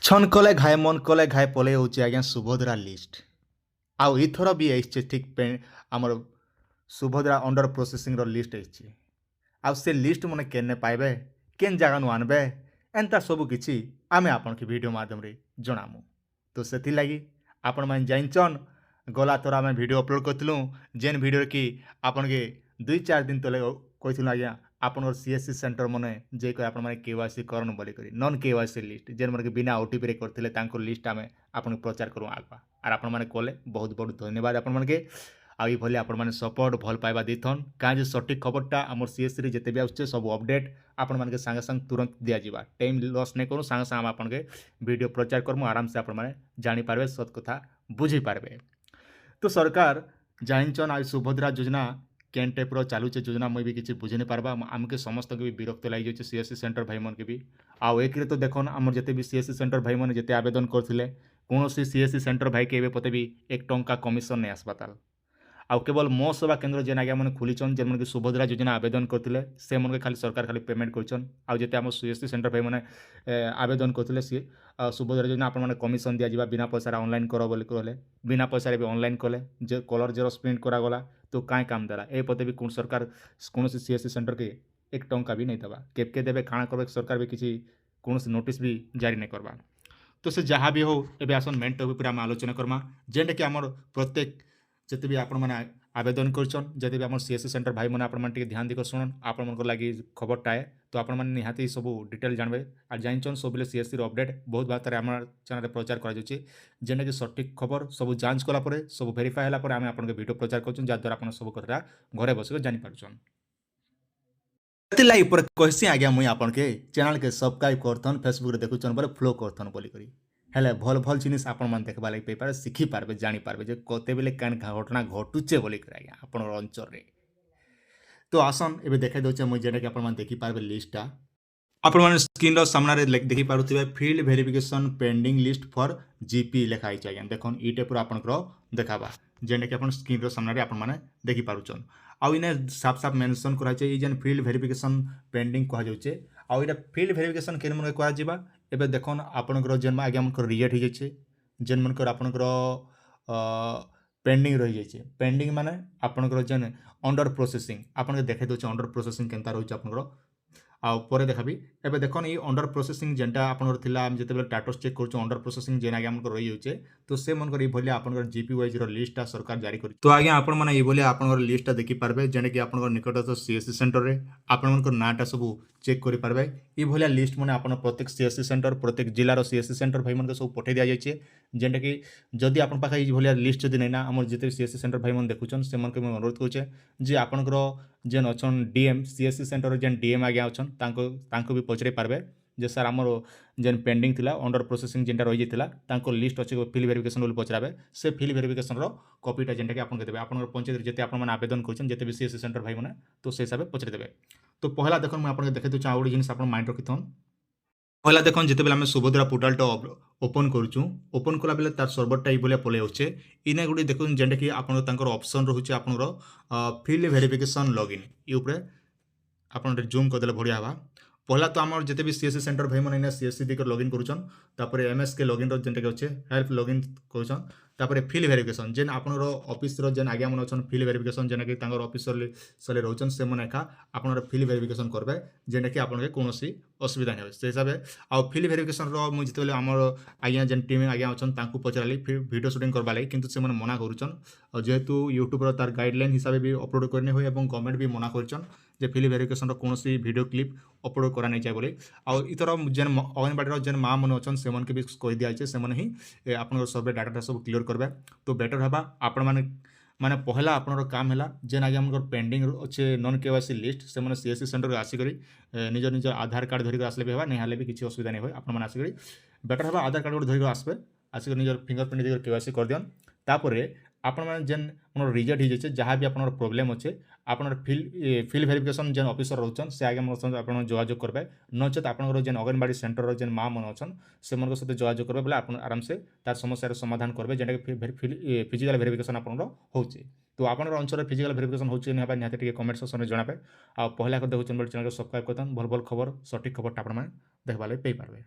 ଛନ୍ କଲେ ଘାଏ ମନ୍ କଲେ ଘାଏ ପଲେଇ ହେଉଛି ଆଜ୍ଞା ସୁଭଦ୍ରା ଲିଷ୍ଟ। ଆଉ ଏଇଥର ବି ଆସିଛି ଠିକ୍ ଆମର ସୁଭଦ୍ରା ଅଣ୍ଡର ପ୍ରୋସେସିଂର ଲିଷ୍ଟ ଆସିଛି। ଆଉ ସେ ଲିଷ୍ଟ ମାନେ କେନେ ପାଇବେ, କେନ୍ ଜାଗାନୁ ଆନବେ, ଏନ୍ତା ସବୁ କିଛି ଆମେ ଆପଣଙ୍କୁ ଭିଡ଼ିଓ ମାଧ୍ୟମରେ ଜଣାମୁ। ତ ସେଥିଲାଗି ଆପଣମାନେ ଜାଣିଛନ୍ ଗଲା ଥର ଆମେ ଭିଡ଼ିଓ ଅପଲୋଡ଼ କରିଥିଲୁ, ଯେନ୍ ଭିଡ଼ିଓରେ କି ଆପଣକେ 2-4 ଦିନ ତଳେ କହିଥିଲୁ ଆଜ୍ଞା ଆପଣଙ୍କର CSC ସେଣ୍ଟର ମାନେ ଯାଇକରି ଆପଣମାନେ KYC କରନ୍ ବୋଲିକରି ନନ୍ KYC ଲିଷ୍ଟ ଯେନ୍ମାନେ ବିନା OTPରେ କରିଥିଲେ ତାଙ୍କ ଲିଷ୍ଟ ଆମେ ଆପଣଙ୍କୁ ପ୍ରଚାର କରୁ ଆଗୁଆ। ଆର୍ ଆପଣମାନେ କଲେ ବହୁତ ବହୁତ ଧନ୍ୟବାଦ ଆପଣମାନକେ। ଆଉ ଏଇଭଳି ଆପଣମାନେ ସପୋର୍ଟ ଭଲ ପାଇବା ଦେଇଥନ୍ କାଁ ଯେ ସଠିକ୍ ଖବରଟା ଆମର CSCରେ ଯେତେ ବି ଆସୁଛେ ସବୁ ଅପଡେଟ୍ ଆପଣମାନକେ ସାଙ୍ଗେ ସାଙ୍ଗେ ତୁରନ୍ତ ଦିଆଯିବା। ଟାଇମ୍ ଲସ୍ ନାଇଁ କରୁ, ସାଙ୍ଗେ ସାଙ୍ଗେ ଆମେ ଆପଣକେ ଭିଡ଼ିଓ ପ୍ରଚାର କରମୁ, ଆରାମସେ ଆପଣମାନେ ଜାଣିପାରିବେ, ସତ୍ କଥା ବୁଝିପାରିବେ। ତ ସରକାର ଜାଣିଛନ୍ ଆଉ ସୁଭଦ୍ରା ଯୋଜନା କେନ୍ ଟାଇପ୍ର ଚାଲୁଛେ ଯୋଜନା ମୁଇଁ ବି କିଛି ବୁଝି ନାଇଁ ପାର୍ବା। ଆମକେ ସମସ୍ତଙ୍କୁ ବି ବିରକ୍ତ ଲାଗିଯାଉଛି CSC ସେଣ୍ଟର ଭାଇମାନକେ ବି। ଆଉ ଏକରେ ତ ଦେଖନ୍ ଆମର ଯେତେ ବି CSC ସେଣ୍ଟର ଭାଇମାନେ ଯେତେ ଆବେଦନ କରିଥିଲେ କୌଣସି CSC ସେଣ୍ଟର ଭାଇକେ ଏବେ ପତେ ବି 1 ଟଙ୍କା କମିଶନ ନାଇଁ ଆସବା ତାର। ଆଉ କେବଳ ମୋ ସେବା କେନ୍ଦ୍ର ଯେନ୍ ଆଜ୍ଞା ମାନେ ଖୋଲିଛନ୍ ଯେନ୍ମାନେ ସୁଭଦ୍ରା ଯୋଜନା ଆବେଦନ କରିଥିଲେ ସେମାନଙ୍କୁ ଖାଲି ସରକାର ଖାଲି ପେମେଣ୍ଟ କରିଛନ୍। ଆଉ ଯେତେ ଆମ CSC ସେଣ୍ଟର ଭାଇମାନେ ଆବେଦନ କରିଥିଲେ ସିଏ ସୁଭଦ୍ରା ଯୋଜନା ଆପଣମାନେ କମିଶନ ଦିଆଯିବା ବିନା ପଇସାରେ ଅନଲାଇନ୍ କର ବୋଲି କହିଲେ, ବିନା ପଇସାରେ ବି ଅନଲାଇନ୍ କଲେ, ଯେ କଲର୍ ଜେରକ୍ସ ପ୍ରିଣ୍ଟ କରାଗଲା ତ କାଇଁ କାମ ଦେଲା। ଏ ପତେ ବି କୋন ସରକାର କୌଣସି CSC ସେଣ୍ଟରକେ 1 ଟଙ୍କା ବି ନାଇଁ ଦେବା। କେବକେ ଦେବେ କାଣା করবে ସରକାର ବି କିଛି କୌଣସି ନୋଟିସ୍ ବି ଜାରି ନାଇଁ করବା। তো ସେ ଯାହା ବି ହଉ ଏବେ ଆସନ୍ ମେନ୍ ଟପିକ୍ ଉପରେ ଆମେ ଆଲୋଚନା କରମା, ଯେନ୍ଟାକି ଆମର ପ୍ରତ୍ୟେକ ଯେତେ ବି ଆପଣମାନେ ଆବେଦନ କରିଛନ୍, ଯେତେ ବି ଆମର CSC ସେଣ୍ଟର ଭାଇମାନେ ଆପଣମାନେ ଟିକେ ଧ୍ୟାନ ଦେଇକରି ଶୁଣନ୍, ଆପଣମାନଙ୍କର ଲାଗି ଖବରଟା ଏ ତ ଆପଣମାନେ ନିହାତି ସବୁ ଡିଟେଲ୍ ଜାଣିବେ। আর ଜାଣିଛନ୍ ସବୁବେଳେ CSCର ଅପଡେଟ୍ ବହୁତ ମାତ୍ରାରେ ଆମର ଚ୍ୟାନେଲରେ ପ୍ରଚାର କରାଯାଉଛି, ଯେନ୍ଟାକି ସଠିକ୍ ଖବର ସବୁ ଯାଞ୍ଚ କଲା ପରେ ସବୁ ଭେରିଫାଏ ହେଲା ପରେ ଆମେ ଆପଣଙ୍କ ଭିଡ଼ିଓ ପ୍ରଚାର କରୁଛନ୍, ଯାହାଦ୍ୱାରା ଆପଣ ସବୁ କଥାଟା ଘରେ ବସିକି ଜାଣିପାରୁଛନ୍। ସେଥିଲାଗି ଉପରେ କହିସି ଆଜ୍ଞା ମୁଇଁ ଆପଣକେ ଚ୍ୟାନେଲକେ ସବସ୍କ୍ରାଇବ୍ କରଥନ୍, ଫେସବୁକରେ ଦେଖୁଛନ୍ ବୋଲେ ଫଲୋ କରଥନ୍ ବୋଲିକରି। ହେଲେ ଭଲ ଭଲ ଜିନିଷ ଆପଣମାନେ ଦେଖିବା ଲାଗି ପାଇପାରେ, ଶିଖିପାରିବେ, ଜାଣିପାରିବେ ଯେ କେତେବେଳେ କାଣା ଘଟଣା ଘଟୁଛେ ବୋଲିକରି ଆଜ୍ଞା ଆପଣଙ୍କର ଅଞ୍ଚଳରେ। ତ ଆସନ୍ ଏବେ ଦେଖାଇ ଦେଉଛେ ମୁଇଁ ଯେନ୍ଟାକି ଆପଣମାନେ ଦେଖିପାରିବେ ଲିଷ୍ଟଟା। ଆପଣମାନେ ସ୍କ୍ରିନ୍ର ସାମ୍ନାରେ ଦେଖିପାରୁଥିବେ field verification pending list for GP ଲେଖା ହେଇଛି ଆଜ୍ଞା। ଦେଖୁନ୍ ଇ ଟାଇପ୍ର ଆପଣଙ୍କର ଦେଖାବା, ଯେନ୍ଟାକି ଆପଣ ସ୍କ୍ରିନ୍ର ସାମ୍ନାରେ ଆପଣମାନେ ଦେଖିପାରୁଛନ୍। ଆଉ ଇନେ ସାଫ୍ ସାଫ୍ ମେନସନ୍ କରାଯାଇଛି ଏଇ ଯେନ୍ ଫିଲ୍ଡ ଭେରିଫିକେସନ୍ ପେଣ୍ଡିଂ କୁହାଯାଉଛେ। ଆଉ ଏଇଟା ଫିଲ୍ଡ ଭେରିଫିକେସନ୍ କେନ୍ ମାନେ କରାଯିବା, ଏବେ ଦେଖୁନ୍ ଆପଣଙ୍କର ଯେନ୍ ଆଜ୍ଞା ମାନଙ୍କର ରିଜେକ୍ଟ ହେଇଯାଇଛେ, ଯେନ୍ ମାନଙ୍କର ଆପଣଙ୍କର ପେଣ୍ଡିଂ ରହିଯାଇଛେ। ପେଣ୍ଡିଂ ମାନେ ଆପଣଙ୍କର ଯେନ୍ ଅଣ୍ଡର ପ୍ରୋସେସିଂ ଆପଣଙ୍କୁ ଦେଖାଇ ଦେଉଛି ଅଣ୍ଡର ପ୍ରୋସେସିଂ କେନ୍ତା ରହିଛି ଆପଣଙ୍କର। ଆଉ ପରେ ଦେଖାବି ଏବେ ଦେଖୁନ୍ ଏଇ ଅଣ୍ଡର ପ୍ରୋସେସିଂ ଯେନ୍ଟା ଆପଣଙ୍କର ଥିଲା ଆମେ ଯେତେବେଳେ ଷ୍ଟାଟସ୍ ଚେକ୍ କରୁଛୁ ଅଣ୍ଡର ପ୍ରୋସେସିଂ ଯେନ୍ ଆଜ୍ଞା ଆମଙ୍କର ରହିଯାଉଛେ, ତ ସେମାନଙ୍କର ଏଇଭଳିଆ ଆପଣଙ୍କର GP ୱାଇଜ୍ର ଲିଷ୍ଟଟା ସରକାର ଜାରି କରି। ତ ଆଜ୍ଞା ଆପଣମାନେ ଏଇଭଳିଆ ଆପଣଙ୍କର ଲିଷ୍ଟଟା ଦେଖିପାରିବେ, ଯେନ୍ଟାକି ଆପଣଙ୍କର ନିକଟସ୍ଥ CSC ସେଣ୍ଟରରେ ଆପଣଙ୍କର ନାଁଟା ସବୁ ଚେକ୍ କରିପାରିବେ। ଏଇଭଳିଆ ଲିଷ୍ଟ ମାନେ ଆପଣ ପ୍ରତ୍ୟେକ CSC ସେଣ୍ଟର ପ୍ରତ୍ୟେକ ଜିଲ୍ଲାର CSC ସେଣ୍ଟର ଭାଇମାନଙ୍କୁ ସବୁ ପଠାଇ ଦିଆଯାଇଛି, ଯେନ୍ଟାକି ଯଦି ଆପଣ ପାଖେ ଏଇଭଳିଆ ଲିଷ୍ଟ ଯଦି ନାଇଁ ନା ଆମର ଯେତେ CSC ସେଣ୍ଟର ଭାଇମାନେ ଦେଖୁଛନ୍ ସେମାନଙ୍କୁ ମୁଁ ଅନୁରୋଧ କରୁଛେ ଯେ ଆପଣଙ୍କର ଯେନ୍ ଅଛନ୍ DM CSC ସେଣ୍ଟର ଯେନ୍ DM ଆଜ୍ଞା ଅଛନ୍ ତାଙ୍କୁ ବି ପଚାରି ପାରବେ ଯେ ସାର୍ ଆମର ଯେନ୍ ପେଣ୍ଡିଂ ଥିଲା ଅଣ୍ଡର ପ୍ରୋସେସିଂ ଯେନ୍ଟା ରହିଯାଇଥିଲା ତାଙ୍କ ଲିଷ୍ଟ ଅଛି ଫିଲ୍ଡ ଭେରିଫିକେସନ୍ ବୋଲି ପଚାରବେ। ସେ ଫିଲ୍ଡ ଭେରିଫିକେସନ୍ର କପିଟା ଯେନ୍ଟାକି ଆପଣଙ୍କୁ ଦେବେ ଆପଣଙ୍କର ପଞ୍ଚାୟତରେ ଯେତେ ଆପଣମାନେ ଆବେଦନ କରୁଛନ୍ ଯେତେ ବି CSC ସେଣ୍ଟର ଭାଇମାନେ ତ ସେ ହିସାବରେ ପଚାରି ଦେବେ। ତ ପହଲା ଦେଖୁନ୍ ମୁଁ ଆପଣଙ୍କୁ ଦେଖାଇ ଦେଉଛି ଆଉ ଗୋଟେ ଜିନିଷ ଆପଣ ମାଇଣ୍ଡ ରଖିଥନ୍। ପହଲା ଦେଖୁନ୍ ଯେତେବେଳେ ଆମେ ସୁଭଦ୍ରା ପୋର୍ଟାଲଟା ଓପନ୍ କରୁଛୁ, ଓପନ୍ କଲା ବେଲେ ତାର ସର୍ଭରଟା ଏଇଭଳିଆ ପଳେଇ ଆସୁଛେ। ଇନେ ଗୋଟେ ଦେଖୁନ୍ ଯେନ୍ଟାକି ଆପଣଙ୍କର ତାଙ୍କର ଅପସନ୍ ରହୁଛି ଆପଣଙ୍କର ଫିଲ୍ଡ ଭେରିଫିକେସନ୍ ଲଗ୍ଇନ୍। ଇ ଉପରେ ଆପଣ ଜୁମ୍ କରିଦେଲେ ବଢ଼ିଆ ହେବା। ପहला तो आमर जिते भी CSC सेंटर भाई मैंने CSC देकर लॉगिन करूछन, तापर MSK लॉगिन रो जेंटा के अच्छे हेल्प लॉगिन करूछन, तापर फील्ड वेरिफिकेशन जेन आपनर ऑफिस रो जेन आगे मन अछन फील्ड वेरिफिकेशन जेना कि तांगर ऑफिसर सले रहउछन से मन एका आपनर फील्ड वेरिफिकेशन करबे जेना कि आपन के कोनोसी असुविधा नै हो से हिसाबे। आ फील्ड वेरिफिकेशन रो मु जितेले आमर आज्ञा जेन टीम आज्ञा अछन तांको पचराली वीडियो शूटिंग करबा लागि, किंतु से मन मना करूछन जेहेतु यूट्यूब रो तार गाइडलाइन हिसाबे भी अपलोड करने होय एवं गवर्नमेंट भी मना करछन जे फील्ड वेरिफिकेशन रो कोनोसी वीडियो क्लिप अपलोड करा नै चाहे बोली। आ इतर जेन अंगनबाड़ी जेन माँ मन अच्छन से मन के भी कहि दिया जाए से ही आपन सर्वे डाटा सब क्लियर करबे तो बेटर हवा। आपण माने पहला आपनर काम है जेन आगे आम पेंडिंग अच्छे नॉन KYC लिस्ट से मैंने CSC सेंटर आसिक निज निज आधार कार्ड धरिक आसले भी नहीं हेल्ले भी किसी असुविधा नहीं हो आपने आसिक बेटर हवा आधार कार्ड धरिक आसबे आसिक निज फिंगरप्रिंट KYC कर दियन। तापर आपण मैंने जेन मन रिजेक्ट हो जाए जहाँ भी आपनर प्रोब्लेम अच्छे आपनर फील्ड वेरिफिकेशन जेन ऑफिसर रोचन से आगे आप जोगाजोग करेंगे नचेत आपनर जेन अंगनबाड़ी सेंटर जेन माँ मन अच्छन से सहित जोगाजोग करेंगे बोले आप आराम से तार समस्या समाधान करेंगे जेटा फिजिकल वेरिफिकेशन आपन होचे। तो आपन अंचल फिजिकल वेरिफिकेशन होचे नहीं निहाती कमेंट सेक्शन में जनाबे। आ पहला देखुन चैनल सब्सक्राइब करतन भल भल खबर सठिक खबर आप देखा पाइपारे।